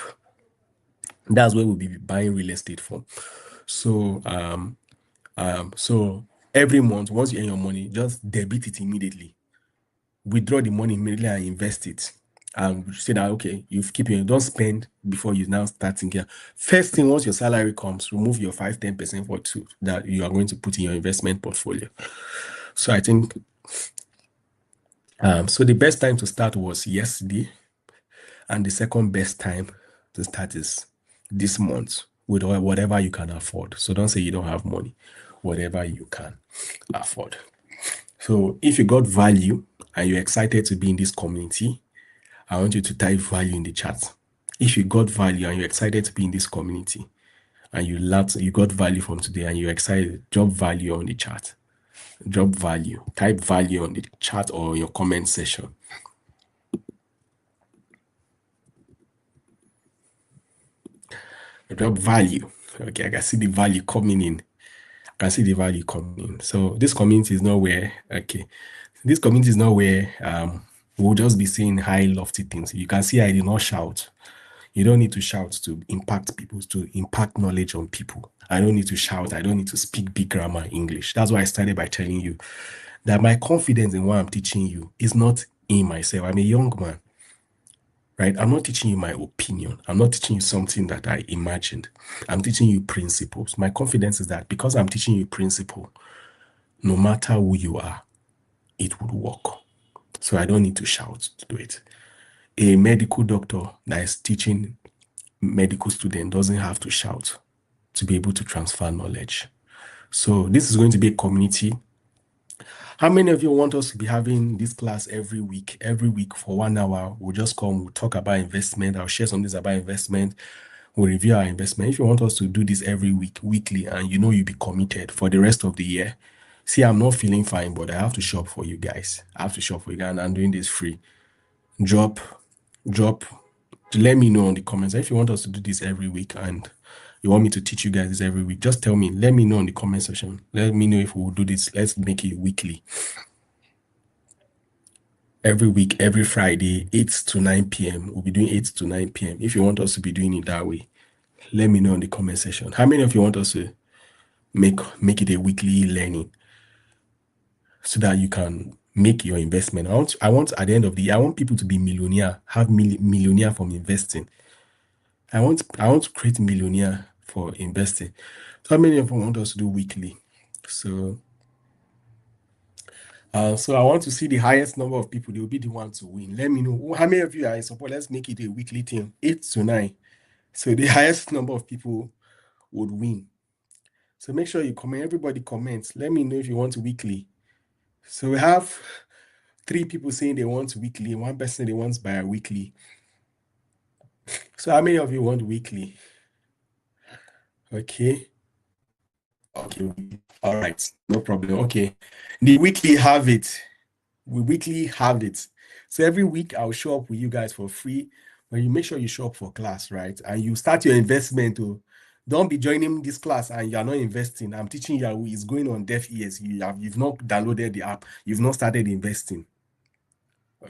That's where we'll be buying real estate from. So so every month, once you earn your money, just debit it immediately. Withdraw the money immediately and invest it. And say that, okay, you've keep it, don't spend before you now start thinking. First thing, once your salary comes, remove your 5-10% for two that you are going to put in your investment portfolio. So I think so the best time to start was yesterday, and the second best time to start is this month with whatever you can afford. So don't say you don't have money, whatever you can afford. So if you got value and you're excited to be in this community, I want you to type value in the chat. If you got value and you're excited to be in this community and you got value from today and you're excited, drop value on the chat. Drop value. Type value on the chat or your comment section. Drop value. Okay, I can see the value coming in. So this community is not where, this community is not where we'll just be saying high, lofty things. You can see I did not shout. You don't need to shout to impact people, to impact knowledge on people. I don't need to shout. I don't need to speak big grammar English. That's why I started by telling you that my confidence in what I'm teaching you is not in myself. I'm a young man, right? I'm not teaching you my opinion. I'm not teaching you something that I imagined. I'm teaching you principles. My confidence is that because I'm teaching you principle, no matter who you are, it would work. So I don't need to shout to do it. A medical doctor that is teaching medical student doesn't have to shout to be able to transfer knowledge. So this is going to be a community. How many of you want us to be having this class every week? Every week for 1 hour, we'll just come, we'll talk about investment. I'll share some things about investment. We'll review our investment. If you want us to do this every week, weekly, and you'll be committed for the rest of the year. See, I'm not feeling fine, but I have to shop for you guys. I have to shop for you guys, and I'm doing this free. Drop. Let me know in the comments. If you want us to do this every week and you want me to teach you guys this every week, just tell me. Let me know in the comment section. Let me know if we'll do this. Let's make it weekly. Every week, every Friday, 8 to 9 p.m. We'll be doing 8 to 9 p.m. If you want us to be doing it that way, let me know in the comment section. How many of you want us to make it a weekly learning so that you can make your investment? I want at the end of the year, I want people to be millionaire, have millionaire from investing. I want to create millionaire for investing. So how many of you want us to do weekly? So I want to see the highest number of people. They will be the one to win. Let me know how many of you are in support. Let's make it a weekly thing, 8 to 9. So the highest number of people would win. So make sure you comment. Everybody comments. Let me know if you want weekly. So we have 3 people saying they want weekly, 1 person they want bi-weekly. So how many of you want weekly? Okay. All right, no problem. Okay, the weekly have it. We weekly have it. So every week I'll show up with you guys for free. When you make sure you show up for class, right? And you start your investment to don't be joining this class and you're not investing. I'm teaching you it's going on deaf ears. You've not downloaded the app, you've not started investing.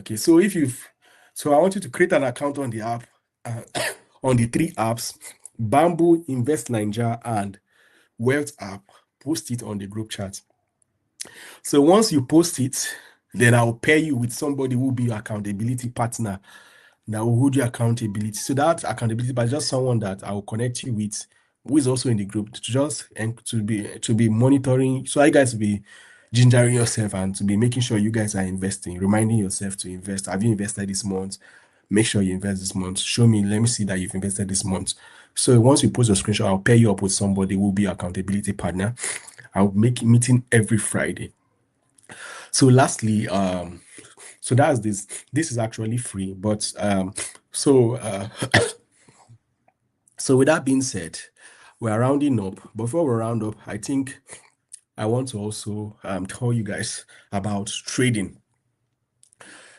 Okay, so I want you to create an account on the app, on the 3 apps, Bamboo, Invest Ninja, and Wealth app. Post it on the group chat. So once you post it, then I'll pair you with somebody who will be your accountability partner that will hold your accountability. So that accountability, but just someone that I will connect you with, who is also in the group, to just and to be monitoring. So I guys will be gingering yourself and to be making sure you guys are investing, reminding yourself to invest. Have you invested this month? Make sure you invest this month. Show me, let me see that you've invested this month. So once you post your screenshot, I'll pair you up with somebody who will be your accountability partner. I'll make a meeting every Friday. So lastly, so that's this. This is actually free, but so with that being said, we're rounding up. Before we round up, I think I want to also tell you guys about trading.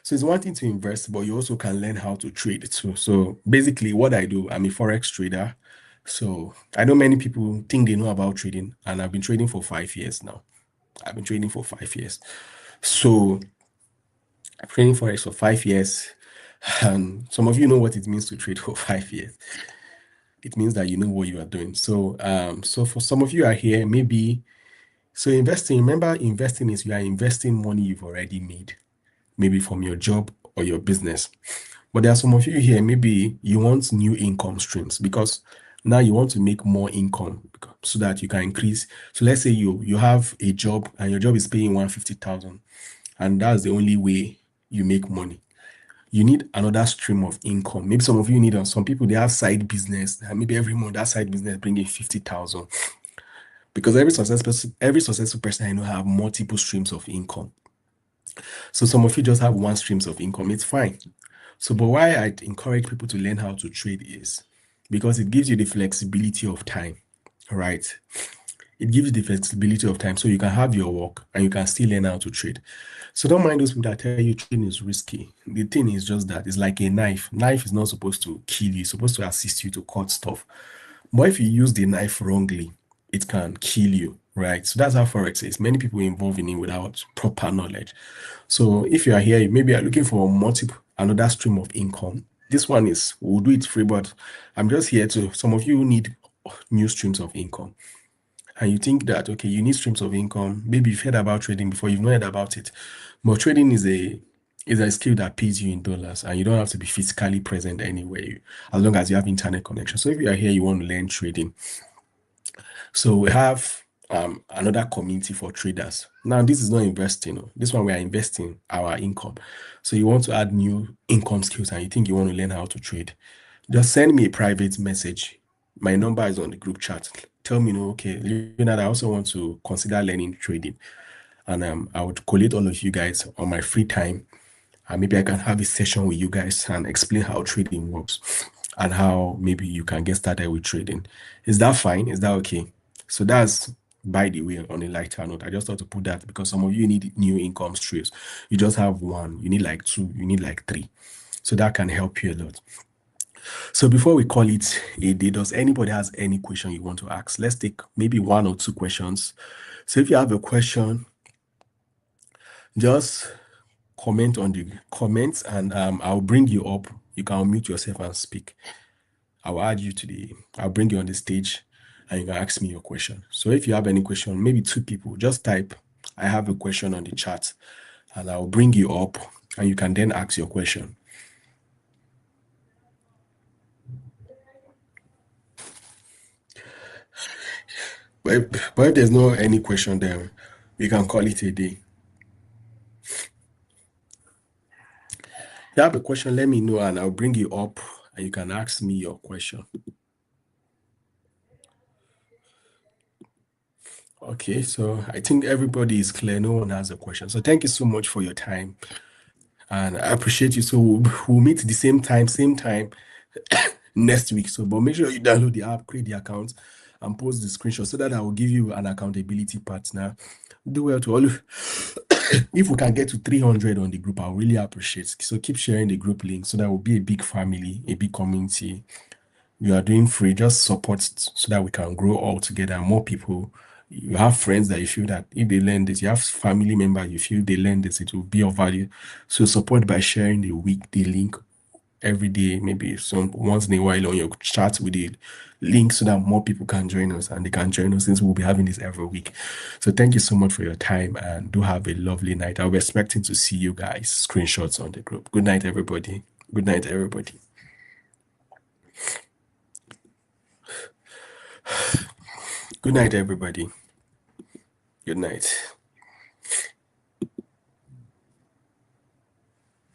So it's one thing to invest, but you also can learn how to trade too. So basically, what I do, I'm a forex trader. So I know many people think they know about trading, and I've been trading for 5 years now. I've been trading for 5 years. So I've been trading forex for 5 years, and some of you know what it means to trade for 5 years. It means that you know what you are doing. So so for some of you are here, maybe so investing, remember, investing is you are investing money you've already made, maybe from your job or your business. But there are some of you here, maybe you want new income streams because now you want to make more income so that you can increase. So let's say you have a job and your job is paying 150,000, and that's the only way you make money. You need another stream of income. Maybe some of you need, some people, they have side business, and maybe every month that side business bringing 50,000. Because every successful person I know have multiple streams of income. So some of you just have one streams of income. It's fine. So, but why I encourage people to learn how to trade is because it gives you the flexibility of time, right? It gives you the flexibility of time so you can have your work and you can still learn how to trade. So don't mind those people that tell you trading is risky. The thing is just that it's like a knife. Knife is not supposed to kill you, it's supposed to assist you to cut stuff. But if you use the knife wrongly, it can kill you, right? So that's how Forex is. Many people involved in it without proper knowledge. So if you are here, maybe you're looking for another stream of income. This one is, we'll do it free, but I'm just here to, some of you need new streams of income. And you think that, okay, you need streams of income. Maybe you've heard about trading before, you've not heard about it. But trading is a skill that pays you in dollars, and you don't have to be physically present anywhere as long as you have internet connection. So if you are here, you want to learn trading. So we have another community for traders. Now, this is not investing. This one we are investing our income. So you want to add new income skills and you think you want to learn how to trade, just send me a private message. My number is on the group chat. Tell me, okay, Leonard, I also want to consider learning trading. And I would collate all of you guys on my free time. And maybe I can have a session with you guys and explain how trading works and how maybe you can get started with trading. Is that fine? Is that okay? So that's, by the way, on a lighter note. I just thought to put that because some of you need new income streams. You just have one. You need like two. You need like three. So that can help you a lot. So before we call it a day, does anybody has any question you want to ask? Let's take maybe 1 or 2 questions. So if you have a question, just comment on the comments and I'll bring you up. You can unmute yourself and speak. I'll bring you on the stage and you can ask me your question. So if you have any question, maybe 2 people, just type, I have a question on the chat, and I'll bring you up and you can then ask your question. But if there's no any question there, we can call it a day. If you have a question, let me know and I'll bring you up and you can ask me your question. Okay, so I think everybody is clear. No one has a question. So thank you so much for your time. And I appreciate you. So we'll meet the same time next week. So, but make sure you download the app, create the account, and post the screenshot so that I will give you an accountability partner. Do well to all of If we can get to 300 on the group, I'll really appreciate. So keep sharing the group link so that we'll be a big family, a big community. You are doing free, just support so that we can grow all together. More people, you have friends that you feel that if they learn this, you have family members you feel they learn this, it will be of value. So support by sharing the link every day, maybe some once in a while on your chat with the link so that more people can join us and they can join us since we'll be having this every week. So thank you so much for your time and do have a lovely night. I'll be expecting to see you guys screenshots on the group. Good night, everybody. Good night, everybody. Good night, everybody. Good night.